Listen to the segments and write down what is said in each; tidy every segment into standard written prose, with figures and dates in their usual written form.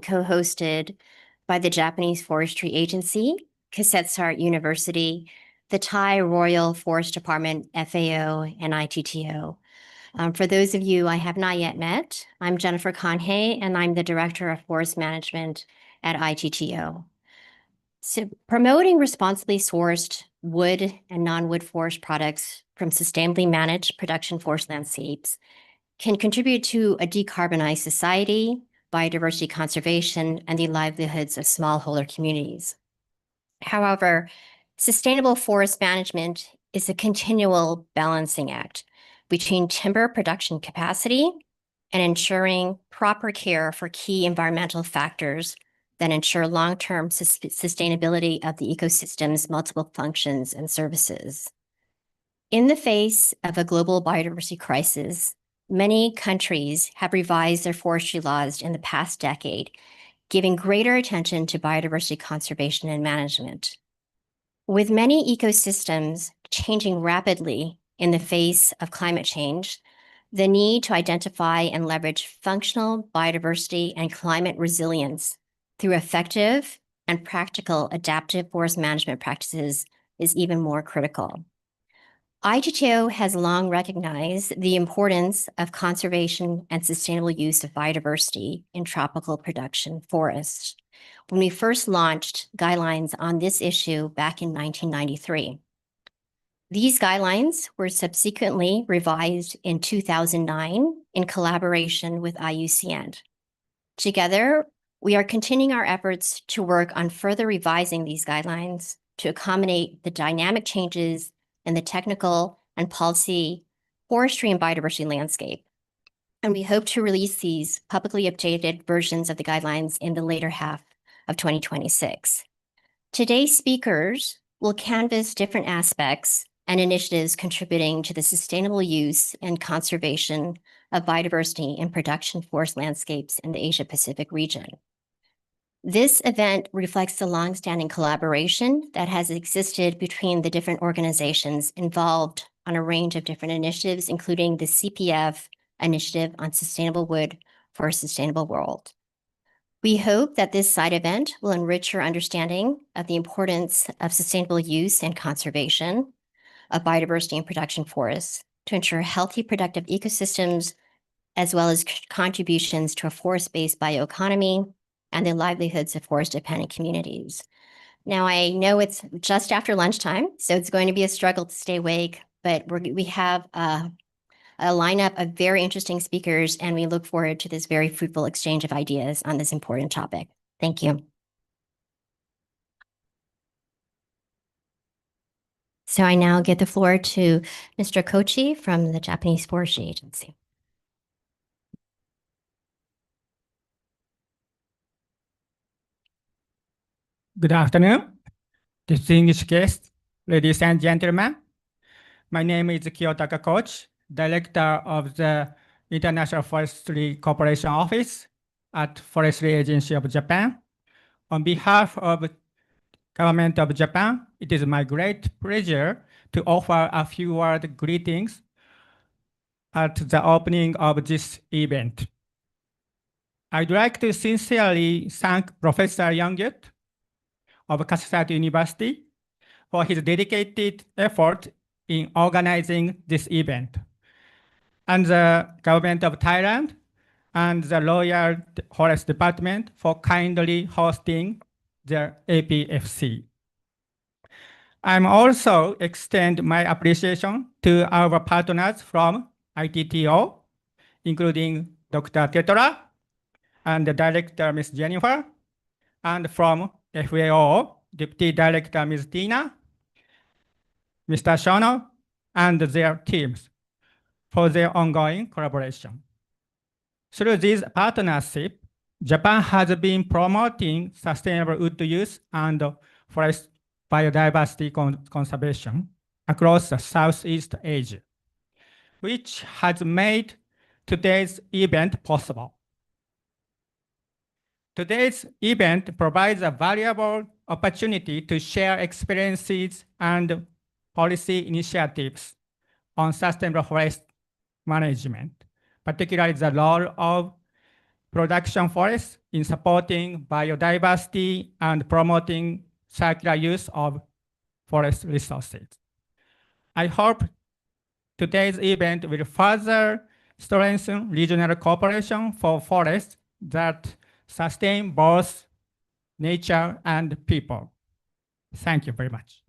co-hosted by the Japanese Forestry Agency, Kasetsart University, the Thai Royal Forest Department, FAO, and ITTO. For those of you I have not yet met, I'm Jennifer Conje, and I'm the Director of Forest Management at ITTO. So promoting responsibly sourced wood and non-wood forest products from sustainably managed production forest landscapes can contribute to a decarbonized society, biodiversity conservation, and the livelihoods of smallholder communities. However, sustainable forest management is a continual balancing act between timber production capacity and ensuring proper care for key environmental factors that ensure long-term sustainability of the ecosystem's multiple functions and services. In the face of a global biodiversity crisis, many countries have revised their forestry laws in the past decade, giving greater attention to biodiversity conservation and management. With many ecosystems changing rapidly in the face of climate change, the need to identify and leverage functional biodiversity and climate resilience through effective and practical adaptive forest management practices is even more critical. ITTO has long recognized the importance of conservation and sustainable use of biodiversity in tropical production forests when we first launched guidelines on this issue back in 1993. These guidelines were subsequently revised in 2009 in collaboration with IUCN. Together, we are continuing our efforts to work on further revising these guidelines to accommodate the dynamic changes in the technical and policy, forestry, and biodiversity landscape. And we hope to release these publicly updated versions of the guidelines in the later half of 2026. Today's speakers will canvass different aspects and initiatives contributing to the sustainable use and conservation of biodiversity in production forest landscapes in the Asia-Pacific region. This event reflects the longstanding collaboration that has existed between the different organizations involved on a range of different initiatives, including the CPF Initiative on Sustainable Wood for a Sustainable World. We hope that this side event will enrich your understanding of the importance of sustainable use and conservation of biodiversity in production forests to ensure healthy, productive ecosystems, as well as contributions to a forest-based bioeconomy and the livelihoods of forest-dependent communities. Now, I know it's just after lunchtime, so it's going to be a struggle to stay awake, but we have a lineup of very interesting speakers, and we look forward to this very fruitful exchange of ideas on this important topic. Thank you. So I now give the floor to Mr. KOCHI from the Japanese Forestry Agency. Good afternoon, distinguished guests, ladies and gentlemen. My name is Kiyotaka Kochi, Director of the International Forestry Cooperation Office at Forestry Agency of Japan. On behalf of Government of Japan, it is my great pleasure to offer a few word greetings at the opening of this event. I'd like to sincerely thank Professor Yongyut of Kasetsart University for his dedicated effort in organizing this event, and the Government of Thailand and the Royal Forest Department for kindly hosting the APFC. I'm also extend my appreciation to our partners from ITTO, including Dr. Tetra and the Director, Ms. Jennifer, and from FAO, Deputy Director, Ms. Tiina, Mr. Shono, and their teams for their ongoing collaboration. Through this partnership, Japan has been promoting sustainable wood use and forest biodiversity conservation across Southeast Asia, which has made today's event possible. Today's event provides a valuable opportunity to share experiences and policy initiatives on sustainable forest management, particularly the role of production forests in supporting biodiversity and promoting circular use of forest resources. I hope today's event will further strengthen regional cooperation for forests that sustain both nature and people. Thank you very much.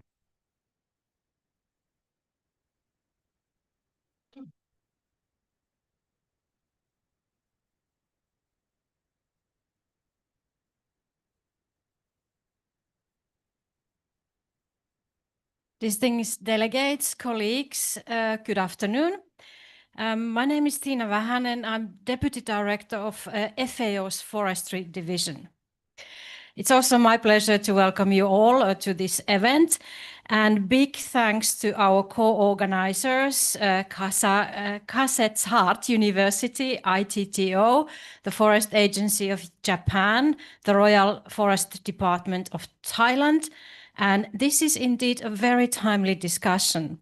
Distinguished delegates, colleagues, good afternoon. My name is Tiina Vahanen. I'm Deputy Director of FAO's Forestry Division. It's also my pleasure to welcome you all to this event, and big thanks to our co-organizers, Kasetsart University, ITTO, the Forest Agency of Japan, the Royal Forest Department of Thailand, and this is indeed a very timely discussion.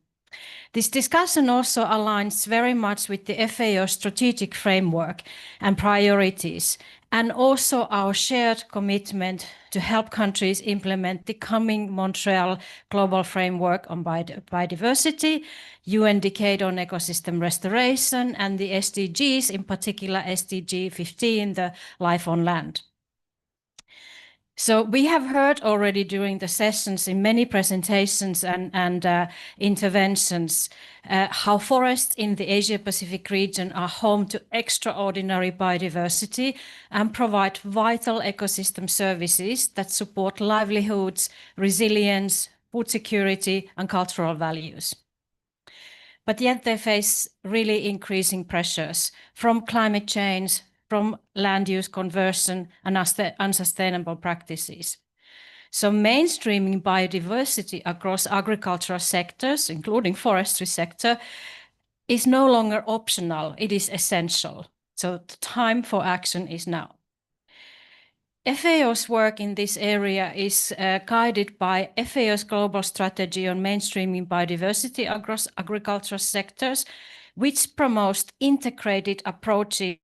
This discussion also aligns very much with the FAO strategic framework and priorities, and also our shared commitment to help countries implement the Kunming-Montréal Global Framework on Biodiversity, UN Decade on Ecosystem Restoration, and the SDGs, in particular SDG 15, the Life on Land. So we have heard already during the sessions in many presentations and interventions how forests in the Asia-Pacific region are home to extraordinary biodiversity and provide vital ecosystem services that support livelihoods, resilience, food security, and cultural values. But yet they face really increasing pressures from climate change, from land use conversion and unsustainable practices. So mainstreaming biodiversity across agricultural sectors, including forestry sector, is no longer optional, it is essential. So the time for action is now. FAO's work in this area is guided by FAO's global strategy on mainstreaming biodiversity across agricultural sectors, which promotes integrated approaches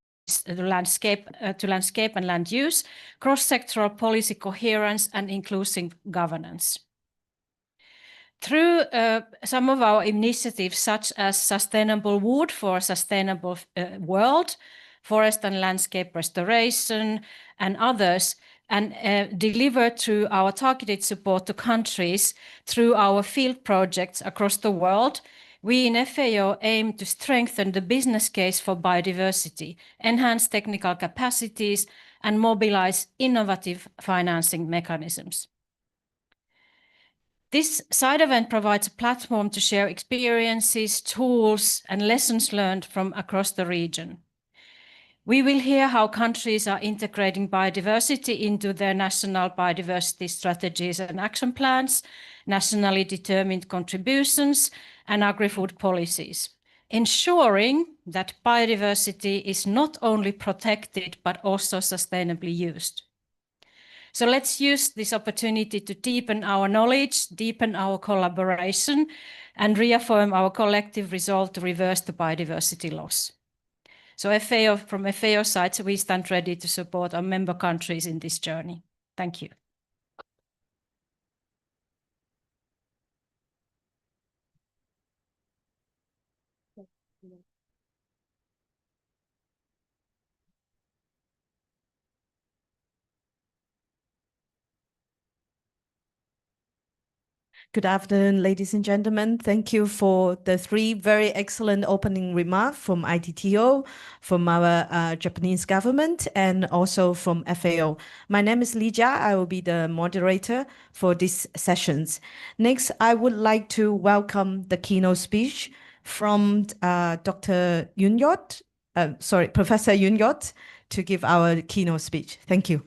to landscape and land use, cross-sectoral policy coherence, and inclusive governance. Through some of our initiatives, such as Sustainable Wood for a Sustainable World, Forest and Landscape Restoration, and others, and delivered through our targeted support to countries through our field projects across the world, we in FAO aim to strengthen the business case for biodiversity, enhance technical capacities, and mobilize innovative financing mechanisms. This side event provides a platform to share experiences, tools, and lessons learned from across the region. We will hear how countries are integrating biodiversity into their national biodiversity strategies and action plans, nationally determined contributions, and agri-food policies, ensuring that biodiversity is not only protected, but also sustainably used. So let's use this opportunity to deepen our knowledge, deepen our collaboration, and reaffirm our collective resolve to reverse the biodiversity loss. So from FAO side, we stand ready to support our member countries in this journey. Thank you. Good afternoon, ladies and gentlemen. Thank you for the three very excellent opening remarks from ITTO, from our Japanese government, and also from FAO. My name is Li Jia. I will be the moderator for these sessions. Next, I would like to welcome the keynote speech from Professor Yongyut, to give our keynote speech. Thank you.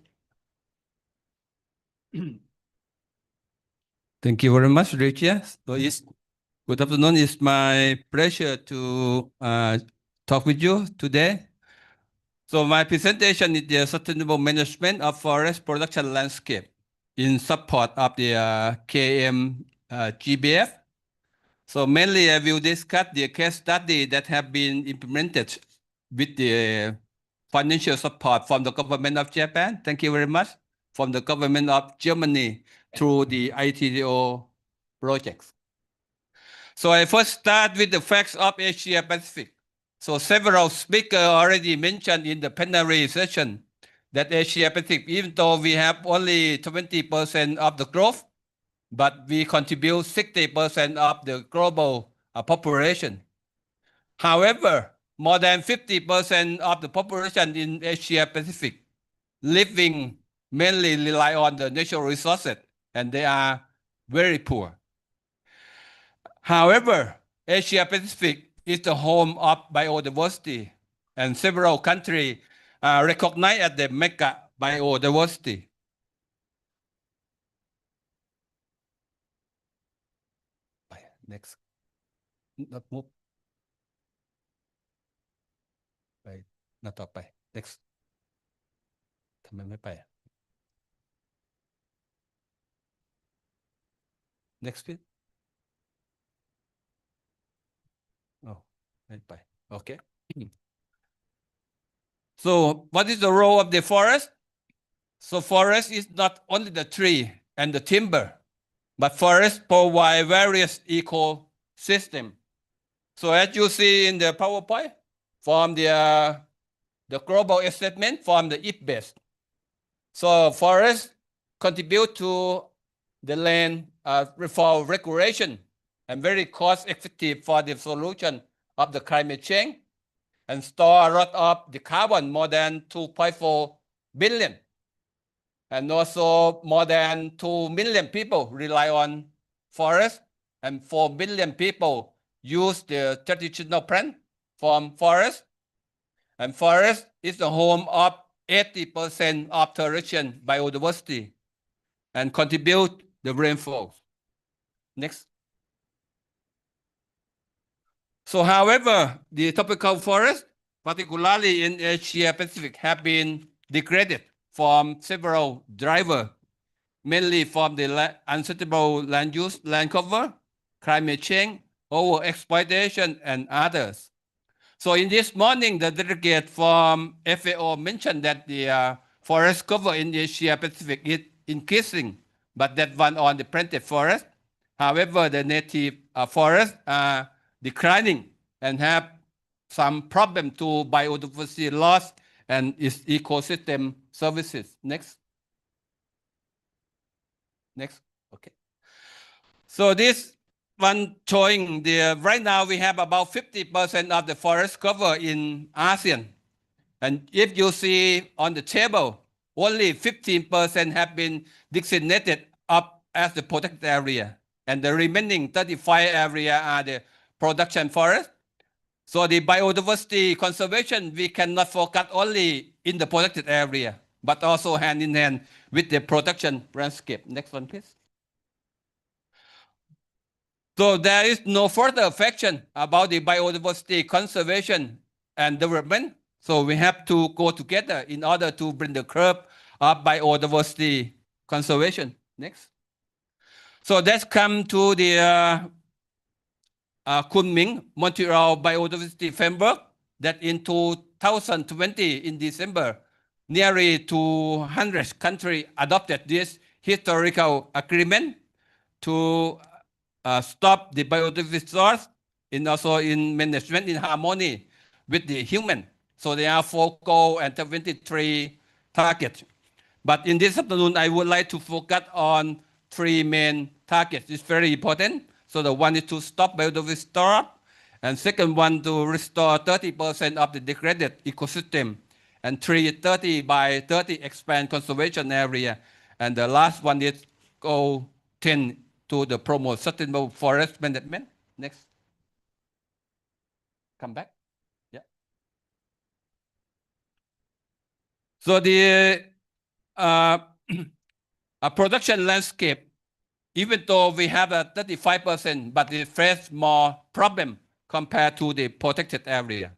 Thank you very much, Richia. So good afternoon. It's my pleasure to talk with you today. So my presentation is the sustainable management of forest production landscape in support of the GBF. So mainly I will discuss the case study that have been implemented with the financial support from the government of Japan. Thank you very much. From the government of Germany through the ITTO projects. So I first start with the facts of Asia Pacific. So several speakers already mentioned in the plenary session that Asia Pacific, even though we have only 20% of the growth, but we contribute 60% of the global population. However, more than 50% of the population in Asia Pacific living mainly rely on the natural resources, and they are very poor. However, Asia Pacific is the home of biodiversity, and several countries are recognized as the mecca biodiversity. Next. Not move. ไปหน้าต่อไป next ทำไมไม่ไป next please อ๋อไม่ไป okay so what is the role of the forest? So forest is not only the tree and the timber, but forest provide various ecosystems. So as you see in the PowerPoint, from the global assessment from the IPBES. So forests contribute to the land for regulation and very cost effective for the solution of the climate change and store a lot of the carbon, more than 2.4 billion. And also more than 2 million people rely on forests, and 4 billion people use the traditional plant from forest. And forest is the home of 80% of terrestrial biodiversity and contribute the rainfall. Next. So however, the tropical forest, particularly in Asia Pacific, have been degraded from several drivers, mainly from the unsuitable land use, land cover, climate change, overexploitation, and others. So in this morning, the delegate from FAO mentioned that the forest cover in Asia Pacific is increasing, but that one on the planted forest. However, the native forests are declining and have some problem to biodiversity loss and its ecosystem services. Next. Next. Okay. So this one showing the right now we have about 50% of the forest cover in ASEAN. And if you see on the table, only 15% have been designated up as the protected area. And the remaining 35 area are the production forest. So the biodiversity conservation, we cannot focus only in the protected area, but also hand in hand with the production landscape. Next one, please. So there is no further affection about the biodiversity conservation and development. So we have to go together in order to bring the curve of biodiversity conservation. Next. So let's come to the Kunming-Montréal Biodiversity Framework that in 2020 in December, nearly 200 countries adopted this historical agreement to stop the biodiversity loss and also in management in harmony with the human. So there are 4 goals and 23 targets. But in this afternoon, I would like to focus on 3 main targets. It's very important. So the one is to stop biodiversity loss, and second one to restore 30% of the degraded ecosystem, and 30 by 30 expand conservation area. And the last one is goal 10 to the promote sustainable forest management. Next. Come back. Yeah. So the production landscape, even though we have a 35%, but it faces more problem compared to the protected area.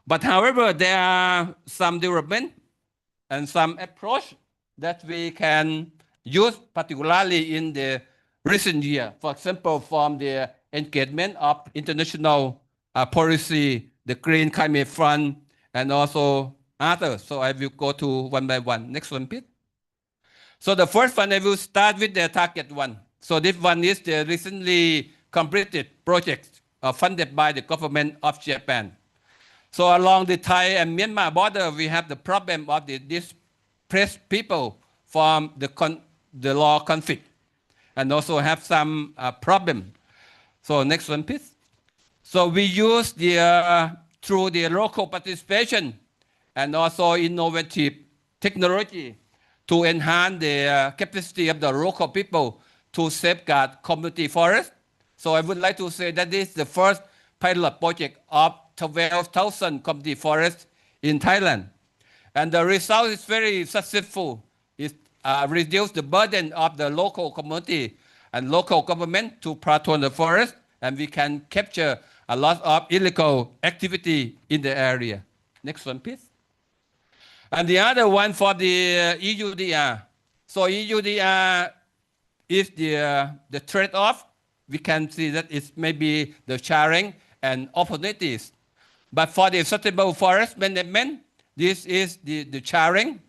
But however, there are some development and some approach that we can use, particularly in the recent year. For example, from the engagement of international policy, the Green Climate Fund, and also others. So I will go to one by one. Next one, please. So the first one, I will start with the target one. So this one is the recently completed project funded by the government of Japan. So along the Thai and Myanmar border, we have the problem of the displaced people from the law conflict, and also have some problem. So next one, please. So we use through the local participation and also innovative technology to enhance the capacity of the local people to safeguard community forests. So I would like to say that this is the first pilot project of 12,000 community forests in Thailand. And the result is very successful. It reduced the burden of the local community and local government to protect the forest, and we can capture a lot of illegal activity in the area. Next one, please. And the other one for the EUDR. So EUDR is the trade-off. We can see that it's maybe the sharing and opportunities. But for the sustainable forest management, this is the sharing,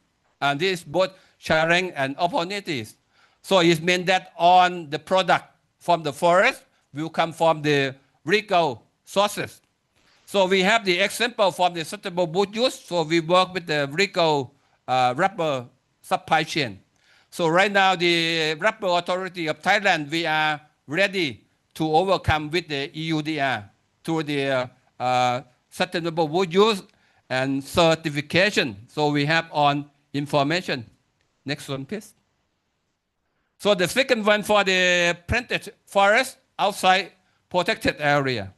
and this is both sharing and opportunities. So it means that on the product from the forest will come from the legal sources. So we have the example from the sustainable wood use. So we work with the legal rubber supply chain. So right now, the Rubber Authority of Thailand, we are ready to overcome with the EUDR through the sustainable wood use and certification. So we have on information. Next one, please. So the second one for the planted forest outside protected area.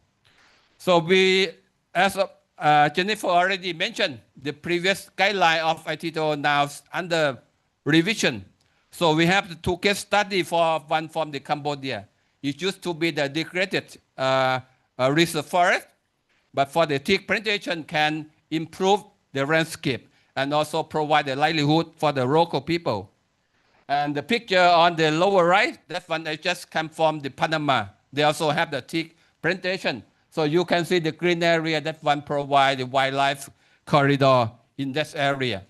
So we, as Jennifer already mentioned, the previous guideline of ITTO now under revision. So we have the two case study for one from the Cambodia. It used to be the degraded reserve forest, but for the teak plantation can improve the landscape and also provide the livelihood for the local people. And the picture on the lower right, that one I just come from the Panama. They also have the teak plantation. So you can see the green area, that one provide the wildlife corridor in that area.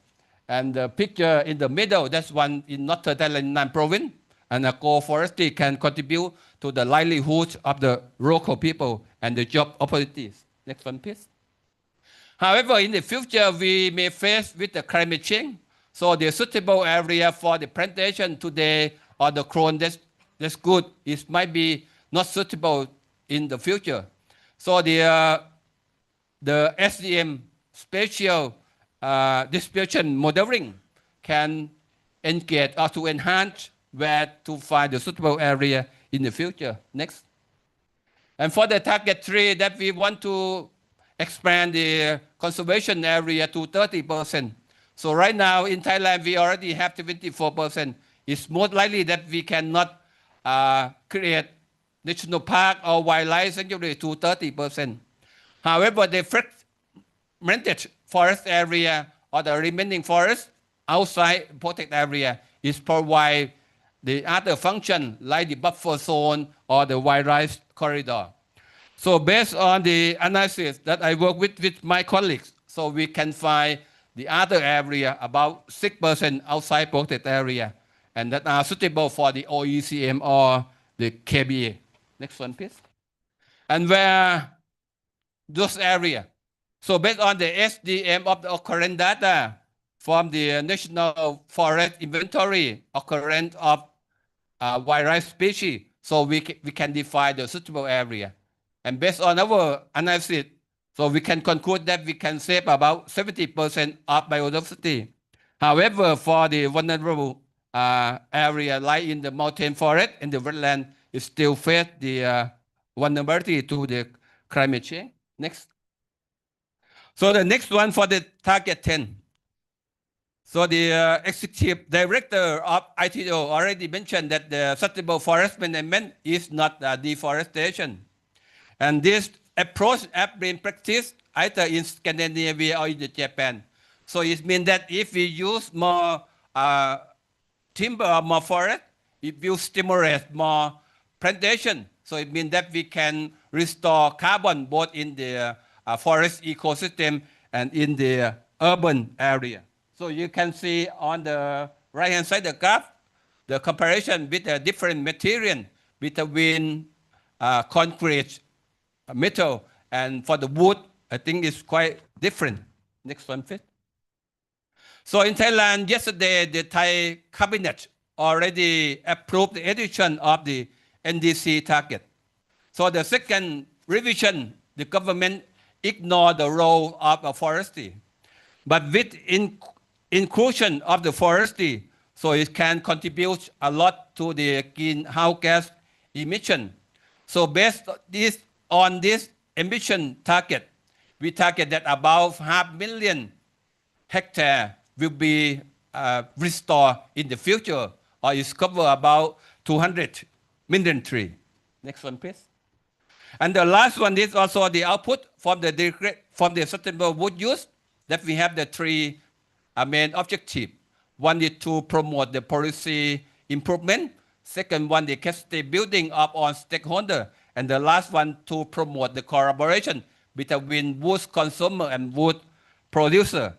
And the picture in the middle, that's one in Northern Thailand province. And Forestry can contribute to the livelihood of the local people and the job opportunities. Next one, please. However, in the future, we may face with the climate change. So the suitable area for the plantation today or the clone that's good, it might be not suitable in the future. So the SDM spatial distribution modeling can engage or to enhance where to find the suitable area in the future. Next. And for the target 3, that we want to expand the conservation area to 30%. So right now in Thailand, we already have 24%. It's most likely that we cannot create national park or wildlife sanctuary to 30%. However, the fragmented forest area or the remaining forest outside protected area is provide the other function like the buffer zone or the wildlife corridor. So based on the analysis that I work with my colleagues, so we can find the other area about 6% outside protected area, and that are suitable for the OECM or the KBA. Next one, please. And where those areas. So based on the SDM of the occurrence data from the National Forest Inventory occurrence of wildlife species, so we can define the suitable area. And based on our analysis, so we can conclude that we can save about 70% of biodiversity. However, for the vulnerable area like in the mountain forest and the wetland, it still face the vulnerability to the climate change. Next. So the next one for the target 10. So the executive director of ITTO already mentioned that the sustainable forest management is not deforestation. And this approach has been practiced either in Scandinavia or in Japan. So it means that if we use more timber or more forest, it will stimulate more plantation. So it means that we can restore carbon both in the forest ecosystem and in the urban area. So you can see on the right-hand side the graph, the comparison with the different material between concrete, metal, and for the wood, I think it's quite different. Next one, please. So in Thailand, yesterday, the Thai cabinet already approved the addition of the NDC target. So the second revision, the government ignored the role of forestry. But with inclusion of the forestry, so it can contribute a lot to the greenhouse gas emission. So based on this emission target, we target that about 500,000 hectares will be restored in the future, or is cover about 200 million trees. Next one, please. And the last one is also the output from the sustainable wood use, that we have the three main objectives. One is to promote the policy improvement. Second one, the capacity building up on stakeholders. And the last one, to promote the collaboration between wood consumer and wood producer.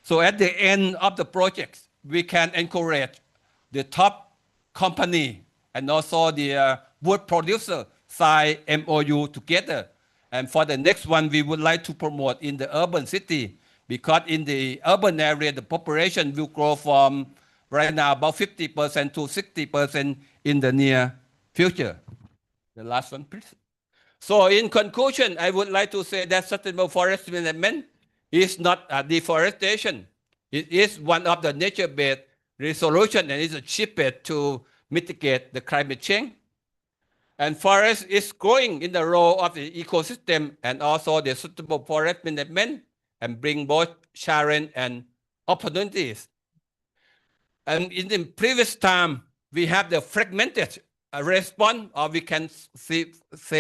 So at the end of the project, we can encourage the top company and also the wood producer sign MOU together. And for the next one, we would like to promote in the urban city, because in the urban area, the population will grow from right now about 50% to 60% in the near future. The last one, please. So in conclusion, I would like to say that sustainable forest management is not deforestation. It is one of the nature-based resolution, and it's a cheapest to mitigate the climate change. And forest is growing in the role of the ecosystem and also the suitable forest management, and bring both challenge and opportunities. And in the previous time, we have the fragmented response, or we can say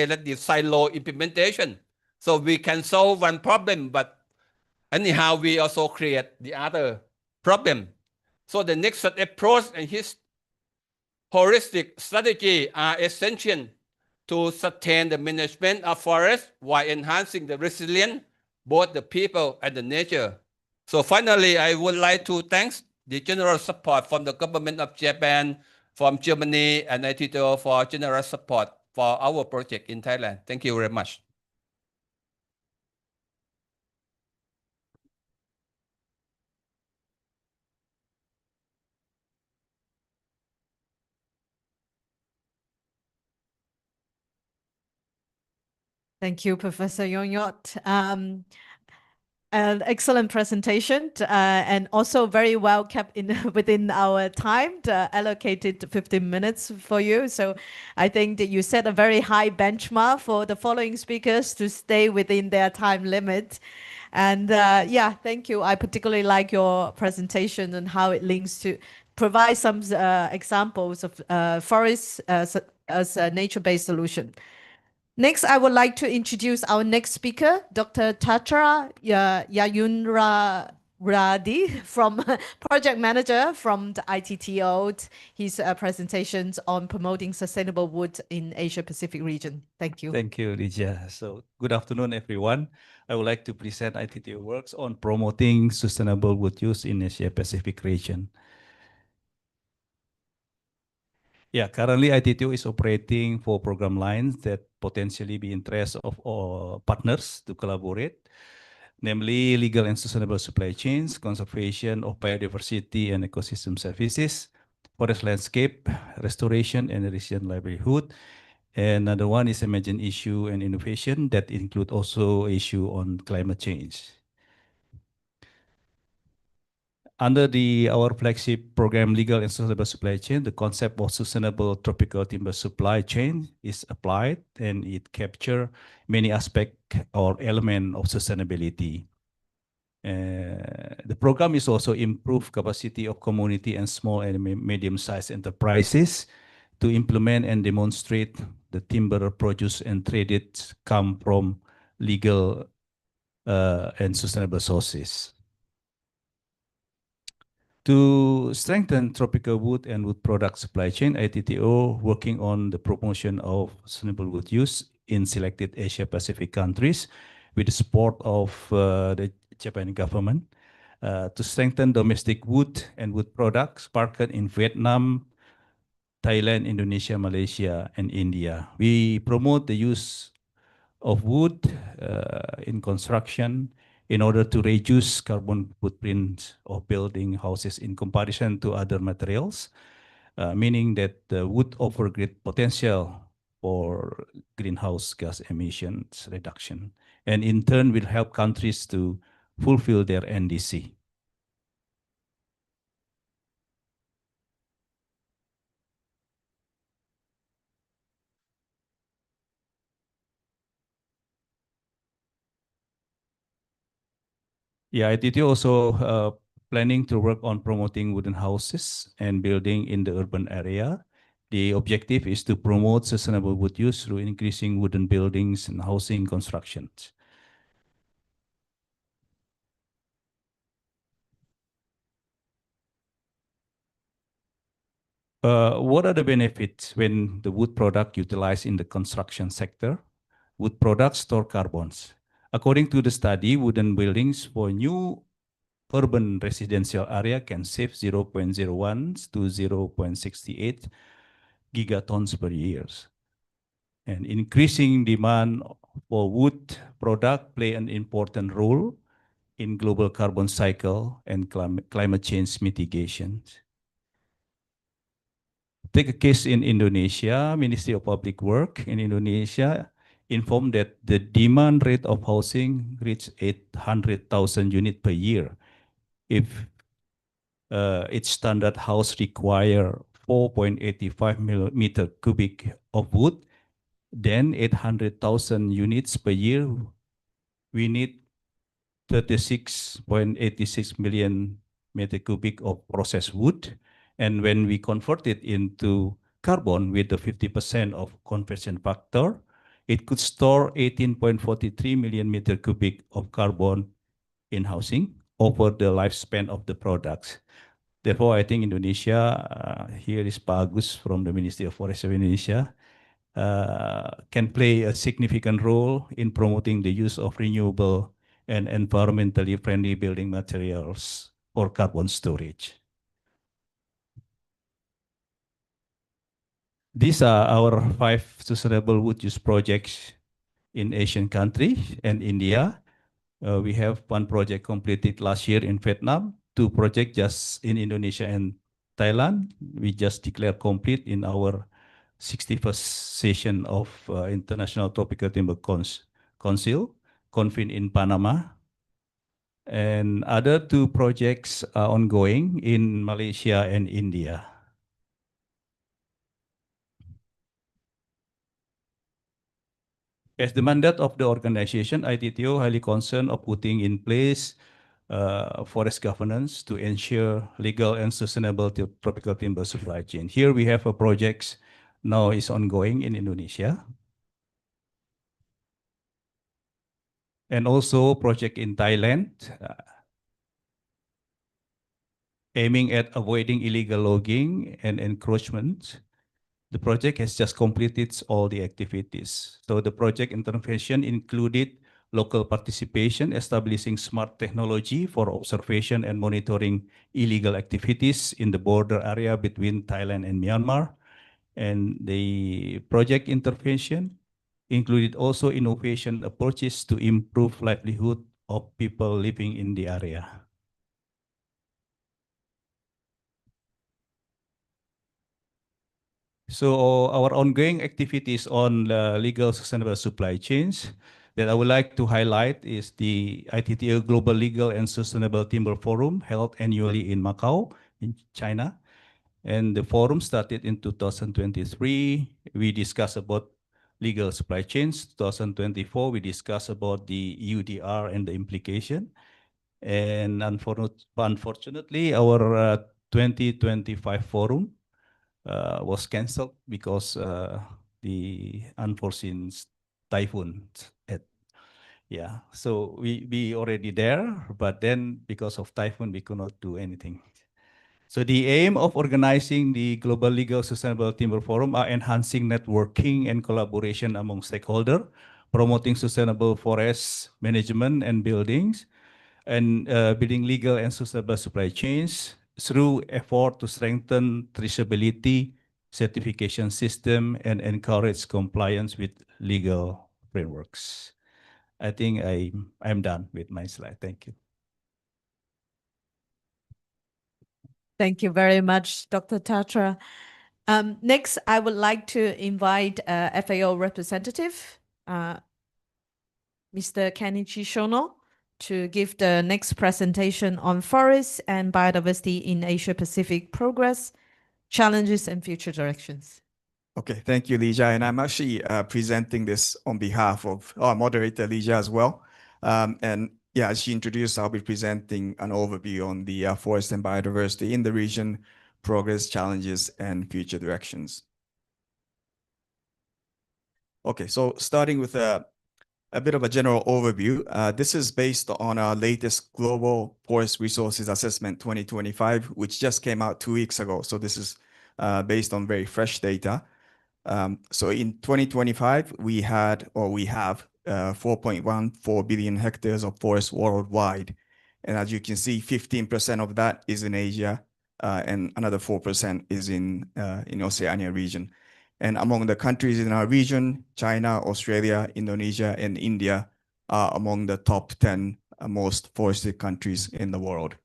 that the silo implementation. So we can solve one problem, but anyhow, we also create the other problem. So the next approach and his holistic strategy are essential to sustain the management of forests while enhancing the resilience, both the people and the nature. So finally, I would like to thank the general support from the government of Japan, from Germany, and ITTO for generous support for our project in Thailand. Thank you very much. Thank you, Professor Yongyut. An excellent presentation, and also very well kept within our time, allocated 15 minutes for you. So I think that you set a very high benchmark for the following speakers to stay within their time limit. And yeah, thank you. I particularly like your presentation and how it links to provide some examples of forests as a nature-based solution. Next, I would like to introduce our next speaker, Dr. Tetra Yanuariadi, from project manager from the ITTO. His presentations on promoting sustainable wood in Asia Pacific region. Thank you. Thank you, Lydia. So good afternoon, everyone. I would like to present ITTO works on promoting sustainable wood use in Asia Pacific region. Yeah, currently ITTO is operating 4 program lines that potentially be interest of all partners to collaborate, namely legal and sustainable supply chains, conservation of biodiversity and ecosystem services, forest landscape, restoration and resilient livelihood. And another one is emerging issue and innovation that include also issue on climate change. Under our flagship program, Legal and Sustainable Supply Chain, the concept of sustainable tropical timber supply chain is applied, and it captures many aspects or elements of sustainability. The program is also improve capacity of community and small and medium-sized enterprises to implement and demonstrate the timber produced and traded come from legal and sustainable sources. To strengthen tropical wood and wood product supply chain, ITTO working on the promotion of sustainable wood use in selected Asia Pacific countries with the support of the Japanese government. to strengthen domestic wood and wood products market in Vietnam, Thailand, Indonesia, Malaysia, and India. We promote the use of wood in construction in order to reduce carbon footprint of building houses in comparison to other materials, meaning that the wood offers great potential for greenhouse gas emissions reduction, and in turn will help countries to fulfill their NDC. Yeah, ITTO also planning to work on promoting wooden houses and building in the urban area. The objective is to promote sustainable wood use through increasing wooden buildings and housing constructions. What are the benefits when the wood product utilized in the construction sector? Wood products store carbons. According to the study, wooden buildings for new urban residential area can save 0.01 to 0.68 gigatons per year. And increasing demand for wood product play an important role in global carbon cycle and climate change mitigation. Take a case in Indonesia. Ministry of Public Work in Indonesia informed that the demand rate of housing reached 800,000 units per year. If each standard house require 4.85 millimeter cubic of wood, then 800,000 units per year, we need 36.86 million meter cubic of processed wood. And when we convert it into carbon with the 50% of conversion factor, it could store 18.43 million meter cubic of carbon in housing over the lifespan of the products. Therefore, I think Indonesia, here is Pak Agus from the Ministry of Forestry of Indonesia, can play a significant role in promoting the use of renewable and environmentally friendly building materials for carbon storage. These are our 5 sustainable wood use projects in Asian countries and India. We have 1 project completed last year in Vietnam, 2 projects just in Indonesia and Thailand. We just declared complete in our 61st session of International Tropical Timber Council, convened in Panama. And other 2 projects are ongoing in Malaysia and India. As the mandate of the organization, ITTO highly concerned of putting in place forest governance to ensure legal and sustainable tropical timber supply chain. Here we have a project now is ongoing in Indonesia. And also project in Thailand, aiming at avoiding illegal logging and encroachment. The project has just completed all the activities. So the project intervention included local participation, establishing smart technology for observation and monitoring illegal activities in the border area between Thailand and Myanmar. And the project intervention included also innovation approaches to improve livelihood of people living in the area. So our ongoing activities on legal sustainable supply chains that I would like to highlight is the ITTO Global Legal and Sustainable Timber Forum held annually in Macau, in China. And the forum started in 2023. We discussed about legal supply chains. 2024, we discussed about the UDR and the implication. And unfortunately, our 2025 forum was cancelled because the unforeseen typhoon. So we already there, but then because of typhoon, we could not do anything. So the aim of organizing the Global Legal Sustainable Timber Forum are enhancing networking and collaboration among stakeholders, promoting sustainable forest management and buildings, and building legal and sustainable supply chains through effort to strengthen traceability, certification system, and encourage compliance with legal frameworks. I think I'm done with my slide. Thank you. Thank you very much, Dr. Tetra. Next, I would like to invite FAO representative, Mr. Kenichi Shono, to give the next presentation on forests and biodiversity in Asia Pacific progress, challenges, and future directions. Okay, thank you, Lija. And I'm actually presenting this on behalf of our moderator, Lija, as well. And yeah, as she introduced, I'll be presenting an overview on the forest and biodiversity in the region, progress, challenges, and future directions. Okay, so starting with a bit of a general overview. This is based on our latest Global Forest Resources Assessment 2025, which just came out 2 weeks ago. So this is based on very fresh data. So in 2025, we have 4.14 billion hectares of forest worldwide. And as you can see, 15% of that is in Asia, and another 4% is in Oceania region. And among the countries in our region, China, Australia, Indonesia, and India are among the top 10 most forested countries in the world.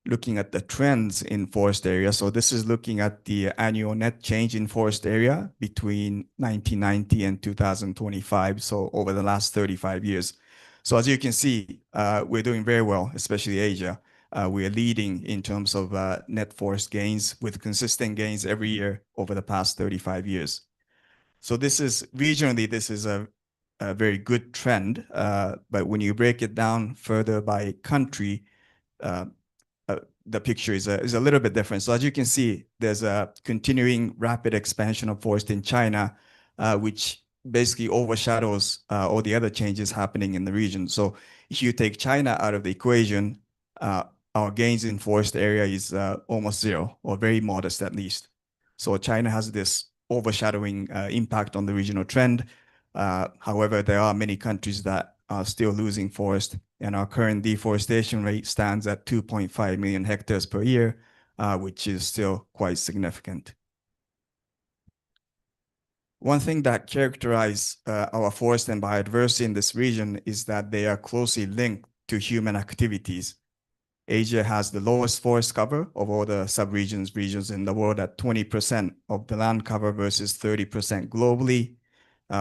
Looking at the trends in forest area. So this is looking at the annual net change in forest area between 1990 and 2025. So over the last 35 years. So as you can see, we're doing very well, especially Asia. We are leading in terms of net forest gains with consistent gains every year over the past 35 years. So this is regionally, this is a very good trend. But when you break it down further by country, the picture is a little bit different. So as you can see, there's a continuing rapid expansion of forest in China, which basically overshadows all the other changes happening in the region. So if you take China out of the equation, our gains in forest area is almost zero, or very modest at least. So China has this overshadowing impact on the regional trend. However, there are many countries that are still losing forest, and our current deforestation rate stands at 2.5 million hectares per year, which is still quite significant. One thing that characterizes our forest and biodiversity in this region is that they are closely linked to human activities. Asia has the lowest forest cover of all the regions in the world at 20% of the land cover versus 30% globally.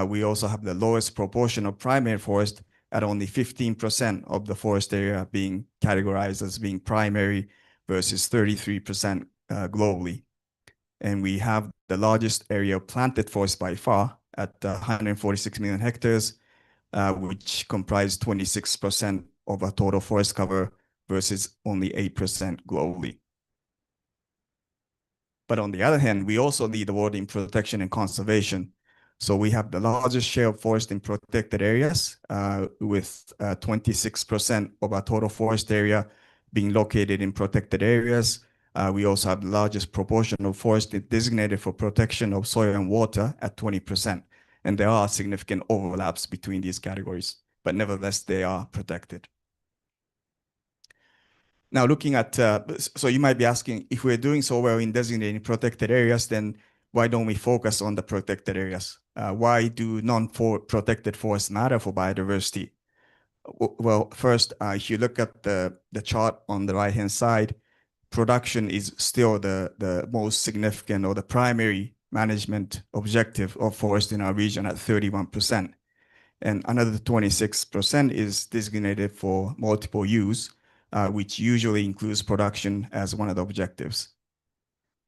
We also have the lowest proportion of primary forest at only 15% of the forest area being categorized as being primary versus 33% globally. And we have the largest area of planted forest by far at 146 million hectares, which comprise 26% of our total forest cover versus only 8% globally. But on the other hand, we also lead the world in protection and conservation. So we have the largest share of forest in protected areas, with 26% of our total forest area being located in protected areas. We also have the largest proportion of forest designated for protection of soil and water at 20%. And there are significant overlaps between these categories, but nevertheless, they are protected. Now, looking at, so you might be asking, if we're doing so well in designating protected areas, then why don't we focus on the protected areas? Why do non-protected forests matter for biodiversity? Well, first, if you look at the chart on the right-hand side, production is still the most significant or the primary management objective of forest in our region at 31%. And another 26% is designated for multiple use, which usually includes production as one of the objectives.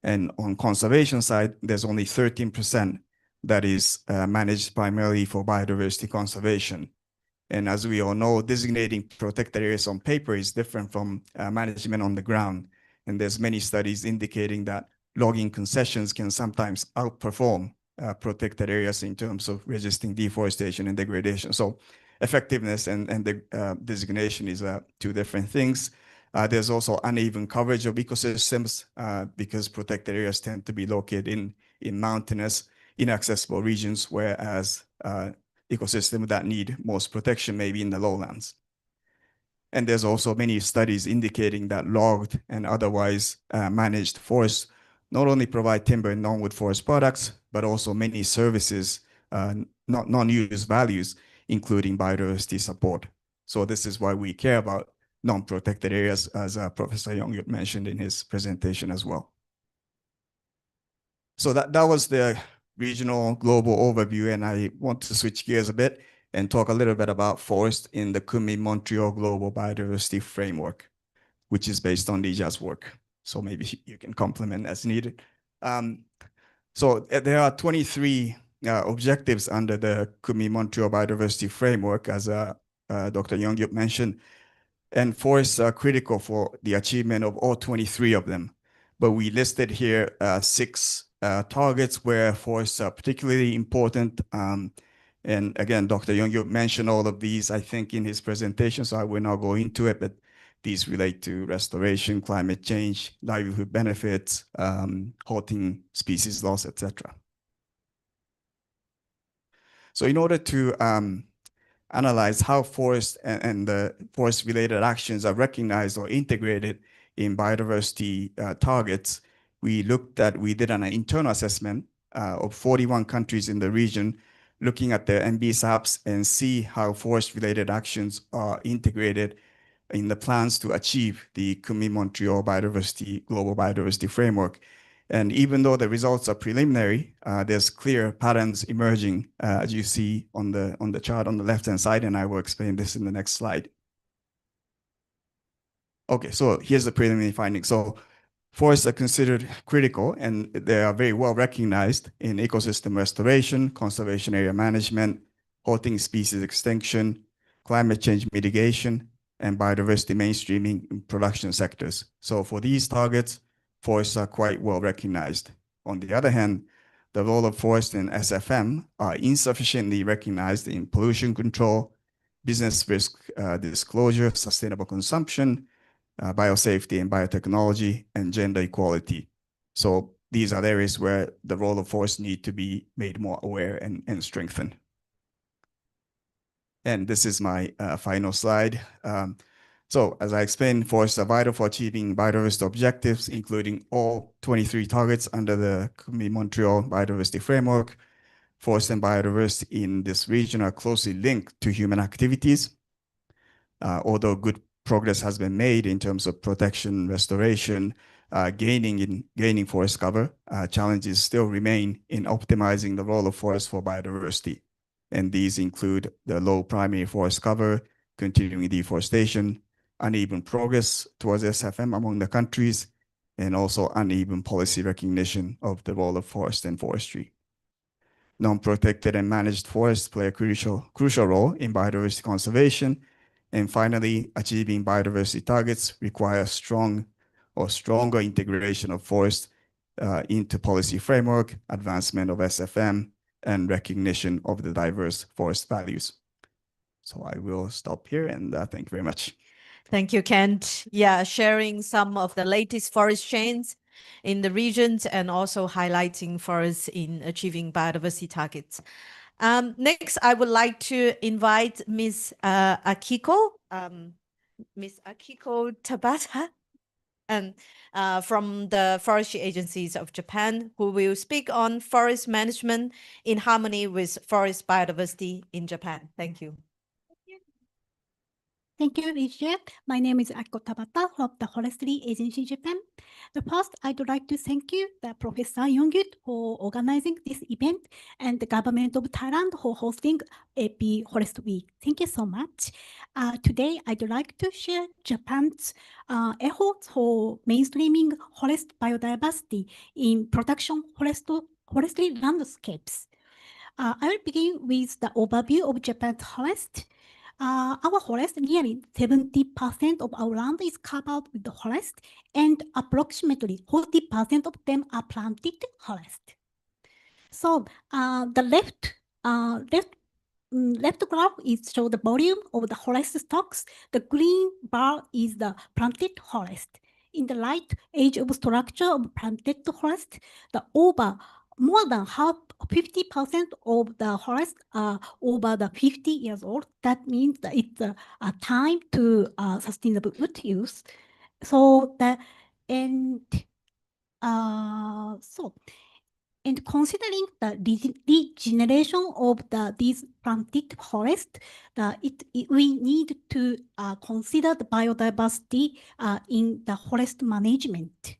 And on conservation side, there's only 13% that is managed primarily for biodiversity conservation. And as we all know, designating protected areas on paper is different from management on the ground. And there's many studies indicating that logging concessions can sometimes outperform protected areas in terms of resisting deforestation and degradation. So effectiveness and the designation is two different things. There's also uneven coverage of ecosystems because protected areas tend to be located in mountainous, inaccessible regions, whereas ecosystems that need most protection, maybe in the lowlands. And there's also many studies indicating that logged and otherwise managed forests not only provide timber and non-wood forest products, but also many services, non-use values, including biodiversity support. So this is why we care about non-protected areas, as Professor Yongyut mentioned in his presentation as well. So that was the regional global overview, and I want to switch gears a bit and talk a little bit about forest in the Kunming-Montréal Global Biodiversity Framework, which is based on Lija's work. So maybe you can complement as needed. So there are 23 objectives under the Kunming-Montréal Biodiversity Framework, as Dr. Yongyut mentioned, and forests are critical for the achievement of all 23 of them. But we listed here 6 targets where forests are particularly important. And again, Dr. Yongyut mentioned all of these, I think, in his presentation, so I will not go into it, but these relate to restoration, climate change, livelihood benefits, halting species loss, etc. So in order to analyze how forest and the forest-related actions are recognized or integrated in biodiversity targets, we did an internal assessment of 41 countries in the region, looking at the MBSAPs and see how forest-related actions are integrated in the plans to achieve the Kunming-Montréal Global Biodiversity Framework. And even though the results are preliminary, there's clear patterns emerging, as you see on the chart on the left-hand side, and I will explain this in the next slide. Okay, so here's the preliminary findings. So forests are considered critical, and they are very well recognized in ecosystem restoration, conservation area management, halting species extinction, climate change mitigation, and biodiversity mainstreaming in production sectors. So for these targets, forests are quite well recognized. On the other hand, the role of forests in SFM are insufficiently recognized in pollution control, business risk disclosure, sustainable consumption, biosafety and biotechnology, and gender equality. So these are areas where the role of forests need to be made more aware and strengthened. And this is my final slide. So as I explained, forests are vital for achieving biodiversity objectives, including all 23 targets under the Kunming-Montréal Biodiversity Framework. Forests and biodiversity in this region are closely linked to human activities. Although good progress has been made in terms of protection, restoration, gaining forest cover, challenges still remain in optimizing the role of forests for biodiversity. And these include the low primary forest cover, continuing deforestation, uneven progress towards SFM among the countries, and also uneven policy recognition of the role of forest and forestry. Non-protected and managed forests play a crucial role in biodiversity conservation. And finally, achieving biodiversity targets requires stronger integration of forests into policy framework, advancement of SFM, and recognition of the diverse forest values. So I will stop here, and thank you very much. Thank you, Kent. Yeah, sharing some of the latest forest chains in the regions and also highlighting forests in achieving biodiversity targets. Next, I would like to invite Ms. Akiko Tabata, from the Forestry Agencies of Japan, who will speak on forest management in harmony with forest biodiversity in Japan. Thank you. Thank you, Ligia. My name is Akiko Tabata from the Forestry Agency Japan. First, I'd like to thank you, the Professor Yongyut, for organizing this event and the government of Thailand for hosting AP Forest Week. Thank you so much. Today, I'd like to share Japan's efforts for mainstreaming forest biodiversity in production forestry landscapes. I will begin with the overview of Japan's forest. Our forest, nearly 70% of our land is covered with the forest, and approximately 40% of them are planted forest. So the left graph is show the volume of the forest stocks. The green bar is the planted forest. In the right, age of structure of planted forest. The more than half, 50% of the forest are over the 50 years old. That means that it's a time to sustainable wood use. So and considering the regeneration of these planted forests, we need to consider the biodiversity in the forest management.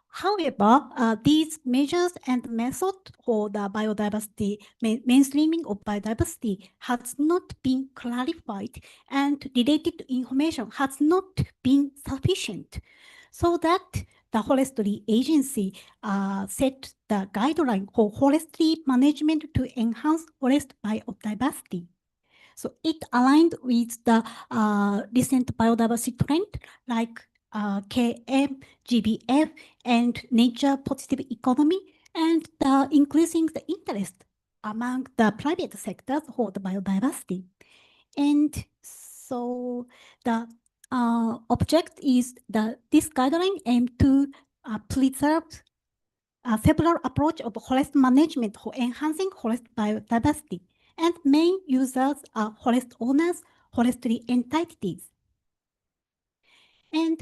However, these measures and methods for the biodiversity, mainstreaming of biodiversity has not been clarified, and related information has not been sufficient. So that the Forestry Agency set the guideline for forestry management to enhance forest biodiversity. So it aligned with the recent biodiversity trend like KM, GBF, and nature positive economy, and increasing the interest among the private sectors for the biodiversity. And so the object is that this guideline aims to preserve several approaches of forest management for enhancing forest biodiversity, and main users are forest owners, forestry entities. And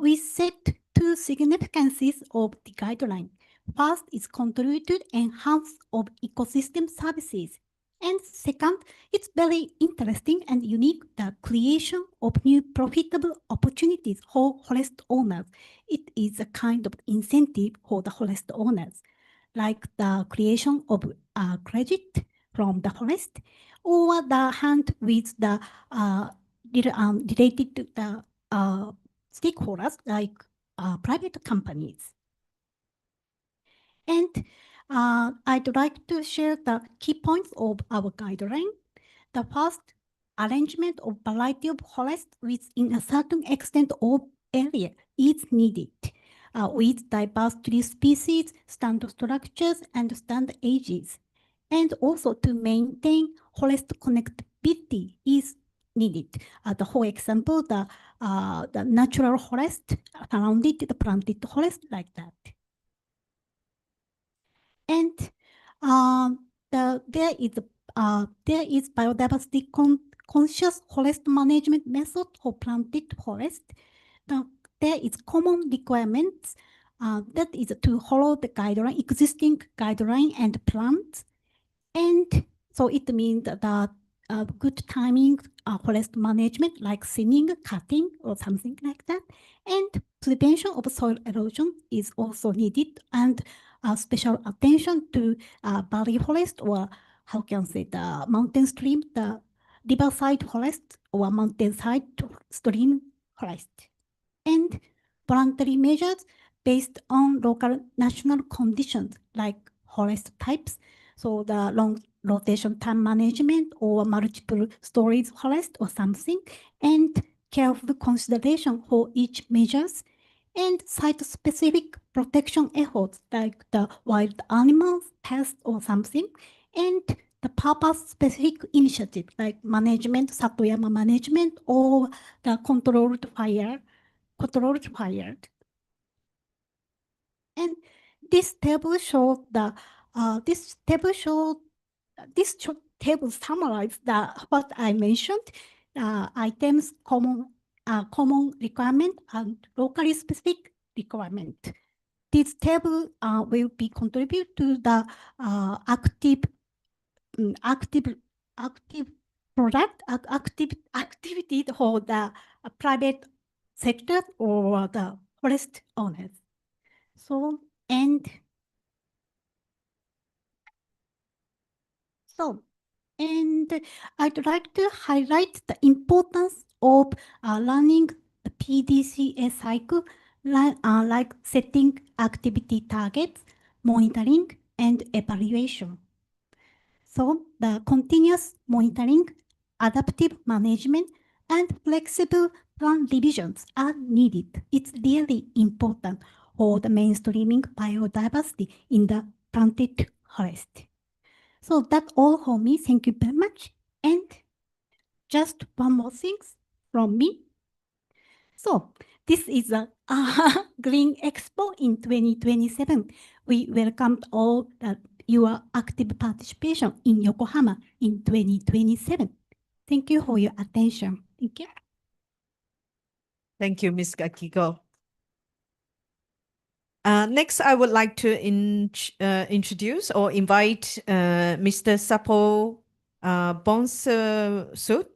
we set two significances of the guideline. First is contribute to enhance of ecosystem services. And second, it's very interesting and unique, the creation of new profitable opportunities for forest owners. It is a kind of incentive for the forest owners, like the creation of credit from the forest, or the hand with the related to the stakeholders like private companies. And I'd like to share the key points of our guideline. The first, arrangement of variety of forests within a certain extent of area is needed, with diverse tree species, standard structures, and standard ages. And also to maintain forest connectivity is needed. For example, the natural forest surrounded the planted forest like that. And there is biodiversity conscious forest management method for planted forest. There is common requirements that is to follow the guideline, existing guideline and plans. And so it means that good timing forest management like thinning, cutting, or something like that. And prevention of soil erosion is also needed, and special attention to valley forest, or how can I say, the mountain stream, the riverside forest, or mountainside stream forest. And voluntary measures based on local national conditions like forest types, so the long rotation time management or multiple stories forest or something, and careful consideration for each measures, and site-specific protection efforts like the wild animals, pests or something, and the purpose-specific initiative like management, Satoyama management, or the controlled fire. And this table shows the this table summarizes what I mentioned, items, common requirement, and locally specific requirement. This table will be contribute to the active activity for the private sector or the forest owners. So, and I'd like to highlight the importance of learning the PDCA cycle, like setting activity targets, monitoring, and evaluation. So the continuous monitoring, adaptive management, and flexible plan revisions are needed. It's really important for the mainstreaming biodiversity in the planted forest. So that's all for me. Thank you very much. And just one more thing from me. So this is a Green Expo in 2027. We welcomed all your active participation in Yokohama in 2027. Thank you for your attention. Thank you. Thank you, Ms. Akiko. Next, I would like to introduce or invite Mr. Sapo Bonsut,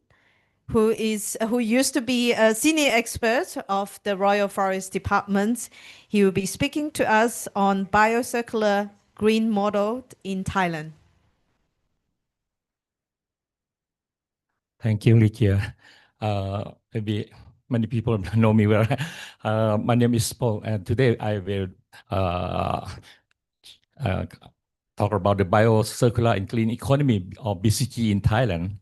who used to be a senior expert of the Royal Forest Department. He will be speaking to us on biocircular green model in Thailand. Thank you, Likia. Maybe many people know me well. My name is Paul, and today I will talk about the biocircular and clean economy or BCG in Thailand.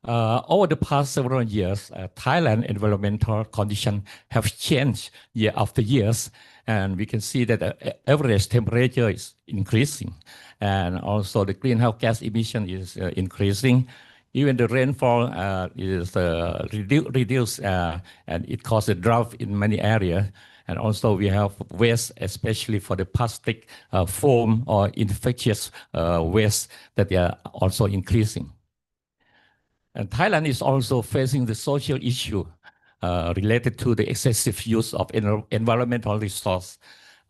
Over the past several years, Thailand environmental conditions have changed year after years, and we can see that the average temperature is increasing, and also the greenhouse gas emission is increasing. Even the rainfall is reduced, and it causes a drought in many areas. And also we have waste, especially for the plastic foam or infectious waste that they are also increasing. And Thailand is also facing the social issue related to the excessive use of environmental resource.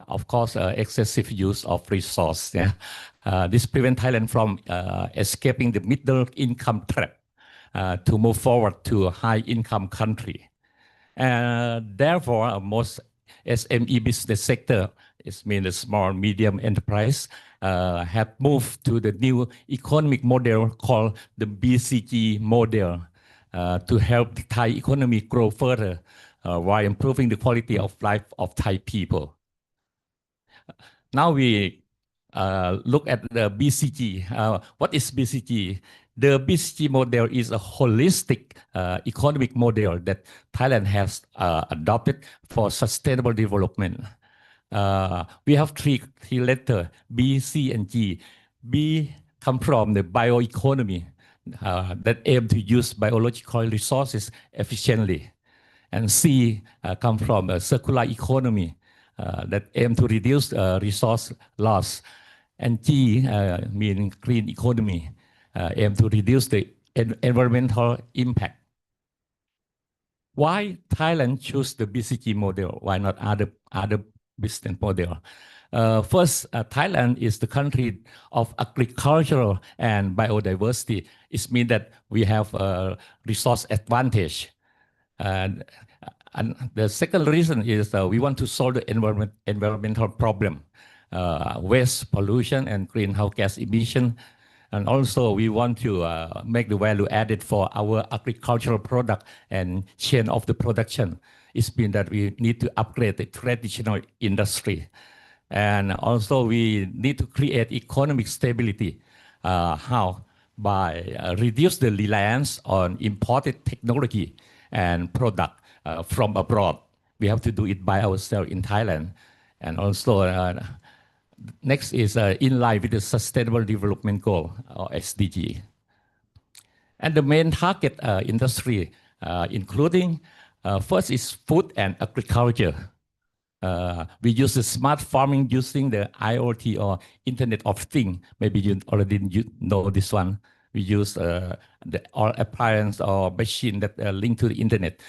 Of course, excessive use of resource. Yeah? This prevents Thailand from escaping the middle income trap to move forward to a high income country. And therefore, most SME business sector, it means the small, medium enterprise, have moved to the new economic model called the BCG model to help the Thai economy grow further while improving the quality of life of Thai people. Now we look at the BCG. What is BCG? The BCG model is a holistic economic model that Thailand has adopted for sustainable development. We have three letters, B, C, and G. B come from the bioeconomy that aim to use biological resources efficiently. And C come from a circular economy that aim to reduce resource loss. And G mean green economy, aim to reduce the environmental impact. Why Thailand choose the BCG model? Why not other business model? First, Thailand is the country of agricultural and biodiversity. It means that we have a resource advantage. And the second reason is we want to solve the environmental problem, waste, pollution, and greenhouse gas emission. And also we want to make the value added for our agricultural product and chain of the production. It means that we need to upgrade the traditional industry. And also we need to create economic stability. How? By reduce the reliance on imported technology and product from abroad. We have to do it by ourselves in Thailand. And also next is in line with the Sustainable Development Goal, or SDG. And the main target industry, including first is food and agriculture. We use the smart farming using the IoT or Internet of Things. Maybe you already know this one. We use all appliance or machine that link to the Internet.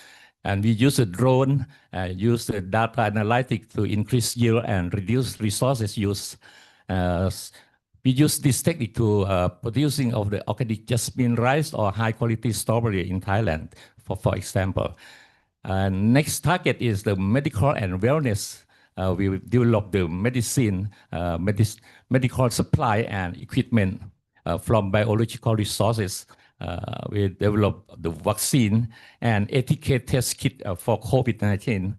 And we use a drone, use the data analytics to increase yield and reduce resources use. We use this technique to producing of the organic jasmine rice or high quality strawberry in Thailand, for example. Next target is the medical and wellness. We develop the medicine, medical supply and equipment from biological resources. We develop the vaccine and etiquette test kit for COVID-19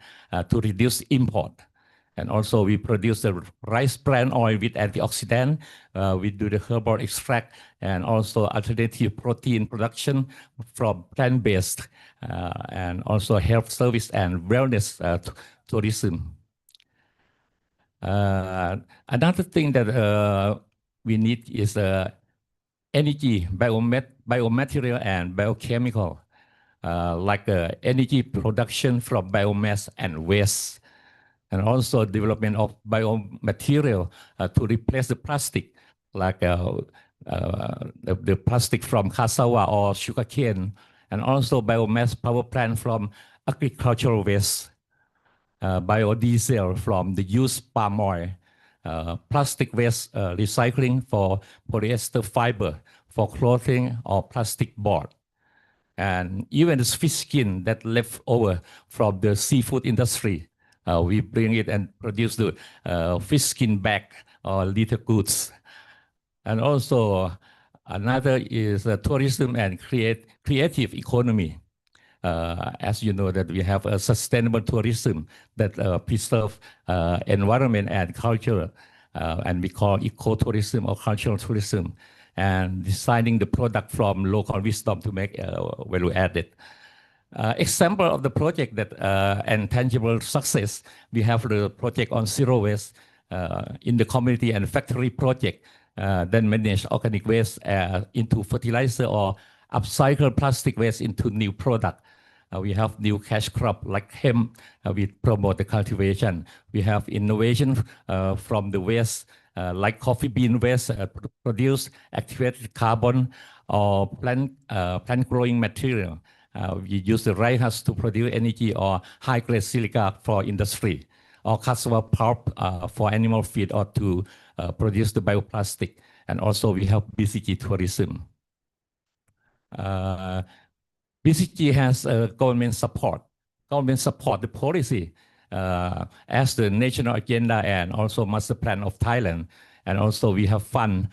to reduce import. And also we produce the rice bran oil with antioxidant. We do the herbal extract and also alternative protein production from plant-based and also health service and wellness tourism. Another thing that we need is energy, biomaterial and biochemical. like energy production from biomass and waste, and also development of biomaterial to replace the plastic, like the plastic from cassava or sugarcane, and also biomass power plant from agricultural waste, biodiesel from the used palm oil, plastic waste recycling for polyester fiber for clothing or plastic board, and even the fish skin that left over from the seafood industry. We bring it and produce the fish skin bag or litter goods. And also another is tourism and creative economy. As you know that we have a sustainable tourism that preserve environment and culture, and we call ecotourism or cultural tourism, and designing the product from local wisdom to make value added. Example of the project that and tangible success, we have the project on zero waste in the community and factory project, then manage organic waste into fertilizer or upcycle plastic waste into new product. We have new cash crop like hemp. We promote the cultivation. We have innovation from the waste like coffee bean waste, produce activated carbon or plant growing material. We use the dry husk to produce energy or high-grade silica for industry, or cassava pulp for animal feed or to produce the bioplastic. And also we have BCG tourism. BCG has government support. Government support the policy as the national agenda and also master plan of Thailand. And also we have fund.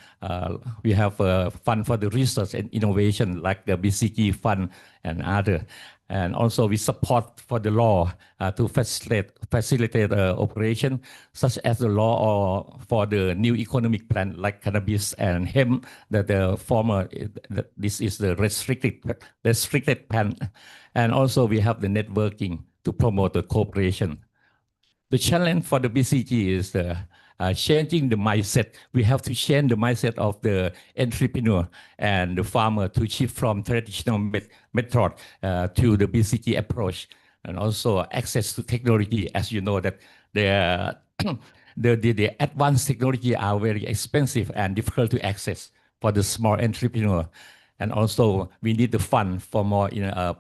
We have fund for the research and innovation like the BCG fund and other. And also we support for the law to facilitate operation, such as the law or for the new economic plan like cannabis and hemp. That the former, this is the restricted plan. And also we have the networking to promote the cooperation. The challenge for the BCG is changing the mindset. We have to change the mindset of the entrepreneur and the farmer to shift from traditional method to the BCG approach, and also access to technology. As you know that the advanced technology are very expensive and difficult to access for the small entrepreneur. And also we need the fund for more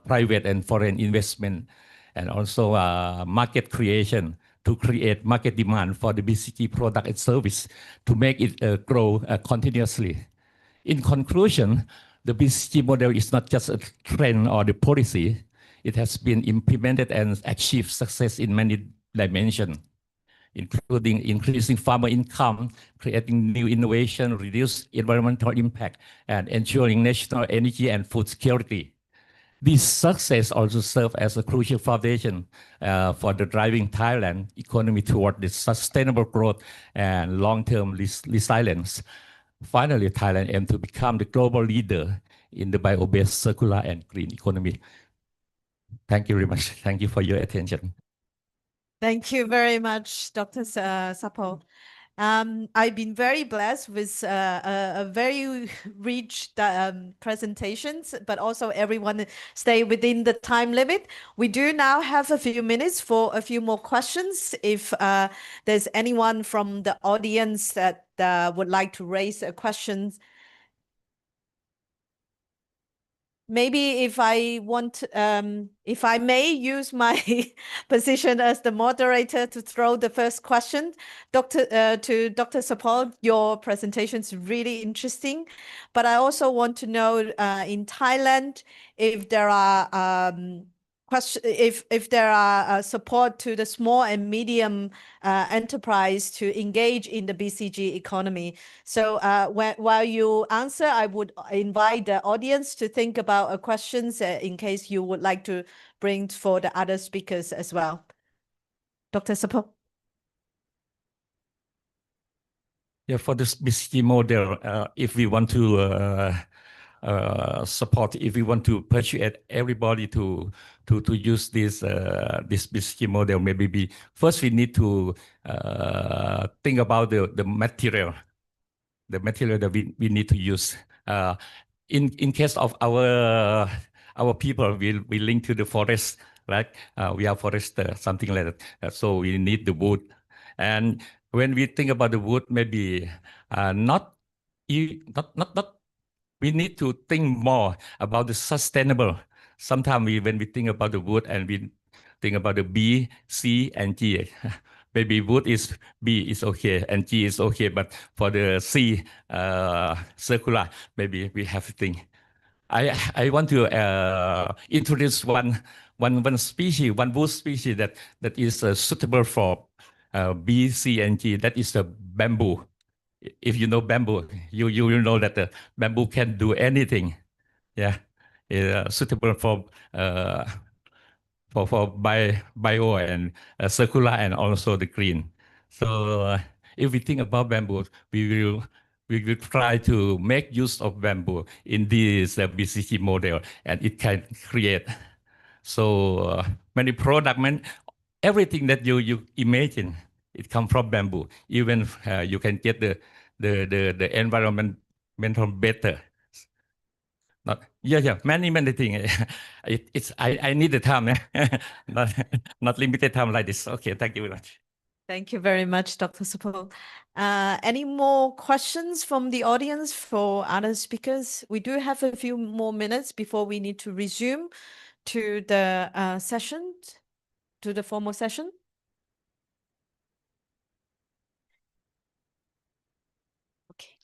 private and foreign investment, and also market creation to create market demand for the BCG product and service to make it grow continuously. In conclusion, the BCG model is not just a trend or the policy. It has been implemented and achieved success in many dimensions, including increasing farmer income, creating new innovation, reduce environmental impact, and ensuring national energy and food security. This success also serves as a crucial foundation for the driving Thailand economy toward the sustainable growth and long-term resilience. Finally, Thailand aims to become the global leader in the bio-based circular and green economy. Thank you very much. Thank you for your attention. Thank you very much, Dr. Sapo. I've been very blessed with a very rich presentations, but also everyone stay within the time limit. We do now have a few minutes for a few more questions. If there's anyone from the audience that would like to raise a question. Maybe if I may use my position as the moderator to throw the first question, to Dr. Sapo, your presentation is really interesting, but I also want to know in Thailand if there are if there are support to the small and medium enterprise to engage in the BCG economy. So while you answer, I would invite the audience to think about questions in case you would like to bring for the other speakers as well. Dr. Sapo. Yeah, for this BCG model, if we want to support, if we want to persuade everybody to use this BCG model, maybe first we need to think about the material that we need to use. In case of our our people we link to the forest, right? We are forester, something like that. So we need the wood. And when we think about the wood, maybe not we need to think more about the sustainable. Sometimes when we think about the wood and we think about the B, C, and G, maybe wood is B is okay and G is okay, but for the C, circular, maybe we have to think. I want to introduce one species, one wood species that is suitable for B, C, and G. That is the bamboo. If you know bamboo, you will know that the bamboo can do anything. Yeah, suitable for bio and circular and also the green. So if we think about bamboo, we will try to make use of bamboo in this BCG model, and it can create so many products. Everything that you imagine, it comes from bamboo. Even you can get the environmental better. Many things. I need the time, not limited time like this. Okay, thank you very much. Thank you very much, Dr. Supal. Any more questions from the audience for other speakers? We do have a few more minutes before we need to resume to the session, to the formal session. Okay.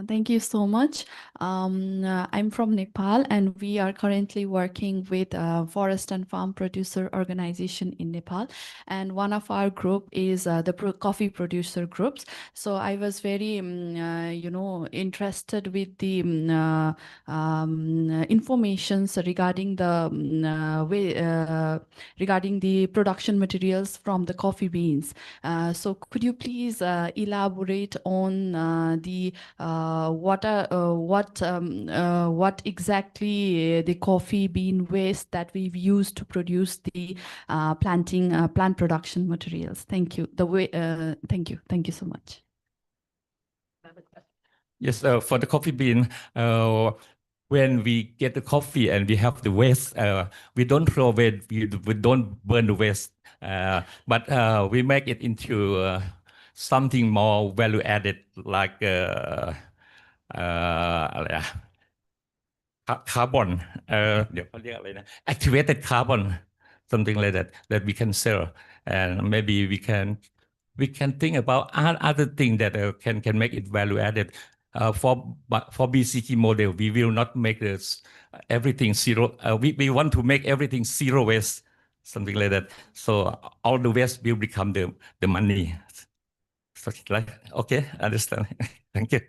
Thank you so much. I'm from Nepal, and we are currently working with a forest and farm producer organization in Nepal. And one of our group is the coffee producer groups. So I was very, interested with the informations regarding regarding the production materials from the coffee beans. So could you please elaborate on the what exactly the coffee bean waste that we've used to produce the plant production materials? Thank you. Thank you so much. Yes, for the coffee bean, when we get the coffee and we have the waste, we don't throw away, we don't burn the waste, but we make it into something more value added, like carbon, activated carbon, something like that we can sell, and maybe we can think about other things that can make it value added. For BCG model, we will not make this everything zero. We want to make everything zero waste, something like that. So all the waste will become the money. So, like, okay, understand. Thank you.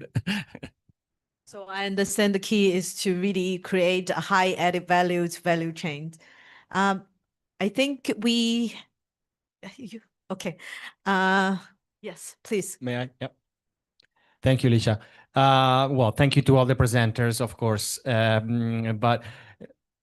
So I understand the key is to really create a high added value chain. I think we, okay. Yes, please. May I? Yep. Thank you, Lisha. Well, thank you to all the presenters, of course. But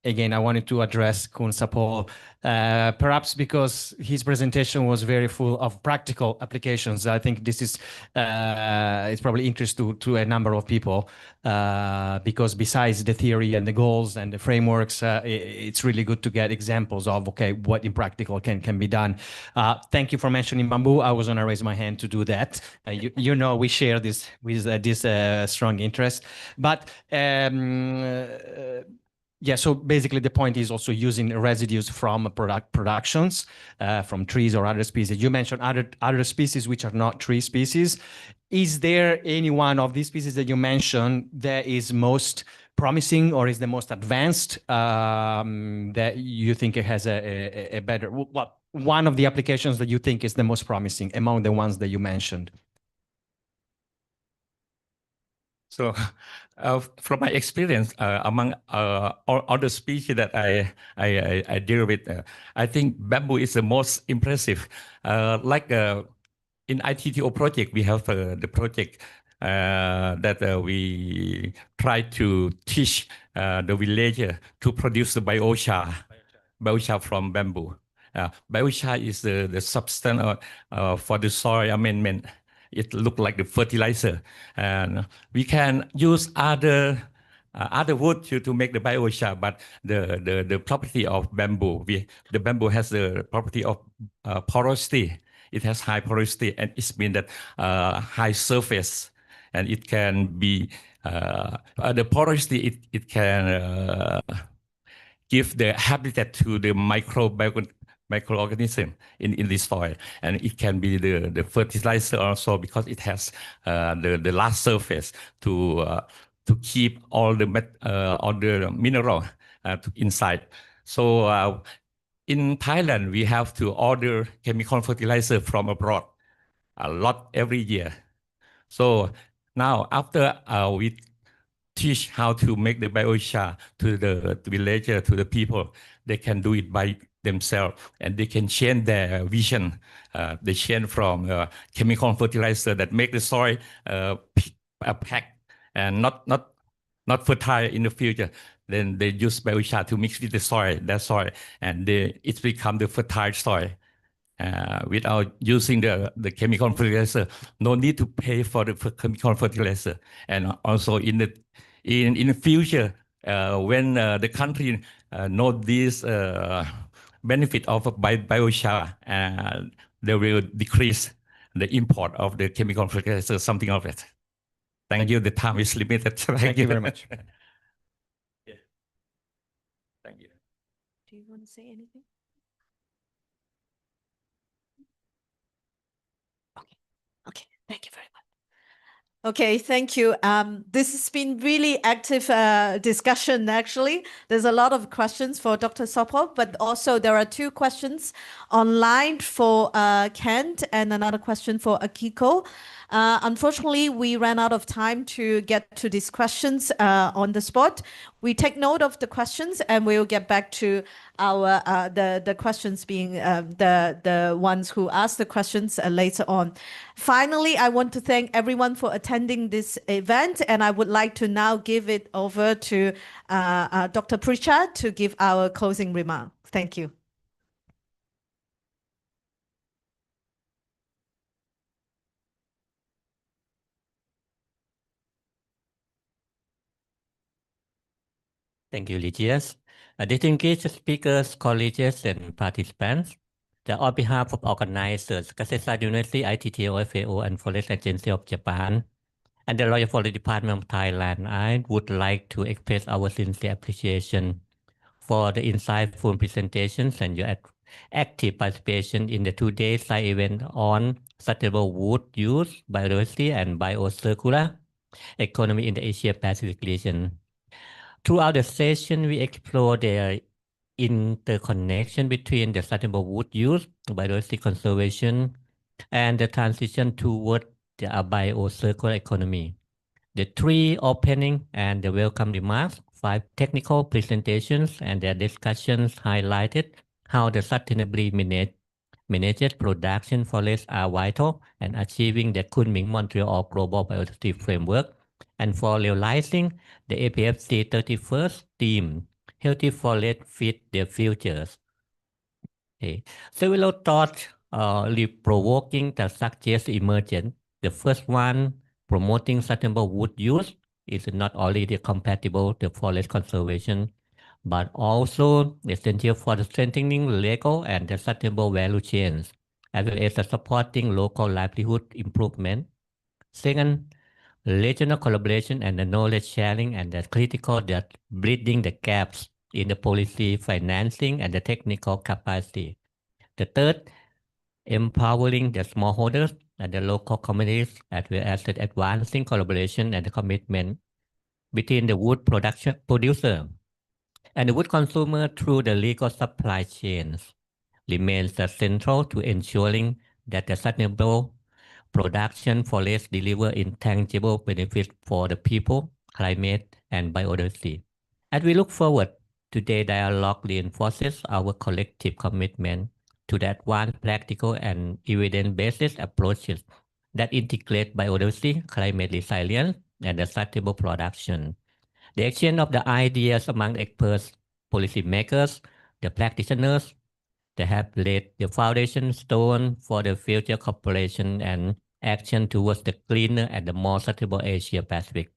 again, I wanted to address Kun Supal, perhaps because his presentation was very full of practical applications. I think this is it's probably interest to a number of people, because besides the theory and the goals and the frameworks, it's really good to get examples of, okay, what in practical can be done. Thank you for mentioning bamboo. I was going to raise my hand to do that. You know, we share this with this strong interest. But yeah, so basically the point is also using residues from productions, from trees or other species. You mentioned other species which are not tree species. Is there any one of these species that you mentioned that is most promising or is the most advanced, that you think it has a better, what one of the applications that you think is the most promising among the ones that you mentioned? So, from my experience among all the species that I deal with, I think bamboo is the most impressive. Like in ITTO project, we have the project that we try to teach the villager to produce the biochar from bamboo. Biochar is the substance for the soil amendment. it look like the fertilizer. And we can use other wood to make the biochar, but the property of bamboo, the bamboo has the property of porosity. It has high porosity, and it means that high surface, and it can be the porosity. It can give the habitat to the microorganism in the soil, and it can be the fertilizer also, because it has the large surface to keep all the mineral inside. So in Thailand, we have to order chemical fertilizer from abroad a lot every year. So now after we teach how to make the biochar to the villager, to the people, they can do it by themselves, and they can change their vision. They change from chemical fertilizer that make the soil packed and not fertile in the future. Then they use biochar to mix with the soil, and it become the fertile soil. Without using the chemical fertilizer, no need to pay for the chemical fertilizer. And also in the future, when the country know this benefit of biochar, they will decrease the import of the chemical fertilizer, something of it. Thank you. The time is limited. Thank you very much. Yeah. Thank you. Do you want to say anything? Okay, thank you very much. Okay, thank you. This has been really active discussion, actually. There's a lot of questions for Dr. Sopov, but also there are 2 questions online for Kent and another question for Akiko. Unfortunately, we ran out of time to get to these questions on the spot. We take note of the questions, and we'll get back to our the questions being the ones who asked the questions later on. Finally, I want to thank everyone for attending this event, and I would like to now give it over to Dr. Pritchard to give our closing remarks. Thank you. Thank you, Lygias. Distinguished speakers, colleagues, and participants, on behalf of organizers, Kasetsart University, ITTO, FAO, and Forest Agency of Japan, and the Royal Forest Department of Thailand, I would like to express our sincere appreciation for the insightful presentations and your active participation in the 2-day side event on sustainable wood use, biodiversity, and biocircular economy in the Asia-Pacific region. Throughout the session, we explore the interconnection between the sustainable wood use, biodiversity conservation, and the transition toward the biocircular economy. The 3 opening and the welcome remarks, 5 technical presentations, and their discussions highlighted how the sustainably managed production forests are vital in achieving the Kunming-Montréal Global Biodiversity Framework, and for realizing the APFC 31st theme, Healthy Forests Fit Their Futures. Okay. Several thoughts provoking that suggest emergent. The first one, promoting sustainable wood use, is not only compatible to forest conservation, but also essential for the strengthening legal and the sustainable value chains, as well as supporting local livelihood improvement. Second, regional collaboration and the knowledge sharing and the critical that bridging the gaps in the policy, financing, and the technical capacity. The third, empowering the smallholders and the local communities, as well as the advancing collaboration and the commitment between the wood producer and the wood consumer through the legal supply chains remains central to ensuring that the sustainable production forests deliver intangible benefits for the people, climate, and biodiversity. As we look forward, today's dialogue reinforces our collective commitment to the advanced practical and evidence-based approaches that integrate biodiversity, climate resilience, and the sustainable production. The exchange of the ideas among experts, policymakers, the practitioners, they have laid the foundation stone for the future cooperation and action towards the cleaner and the more sustainable Asia Pacific.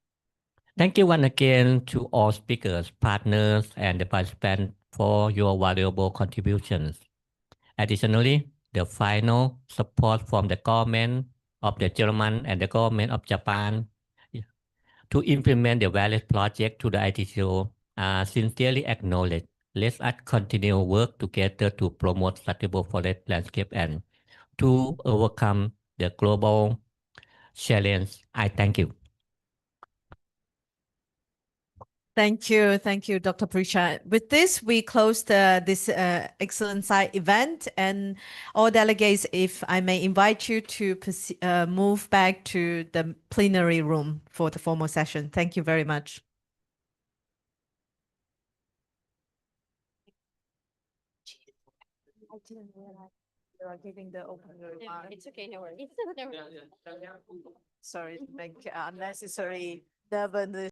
Thank you once again to all speakers, partners, and the participants for your valuable contributions. Additionally, the final support from the government of the German and the government of Japan to implement the various projects to the ITTO are sincerely acknowledged. Let us continue work together to promote sustainable forest landscape and to overcome the global challenge. I thank you. Thank you, Dr. Prisha. With this, we close this excellent site event, and all delegates, if I may invite you to move back to the plenary room for the formal session. Thank you very much. I didn't realize you are giving the opening remarks. It's okay, no worries. Sorry to make unnecessary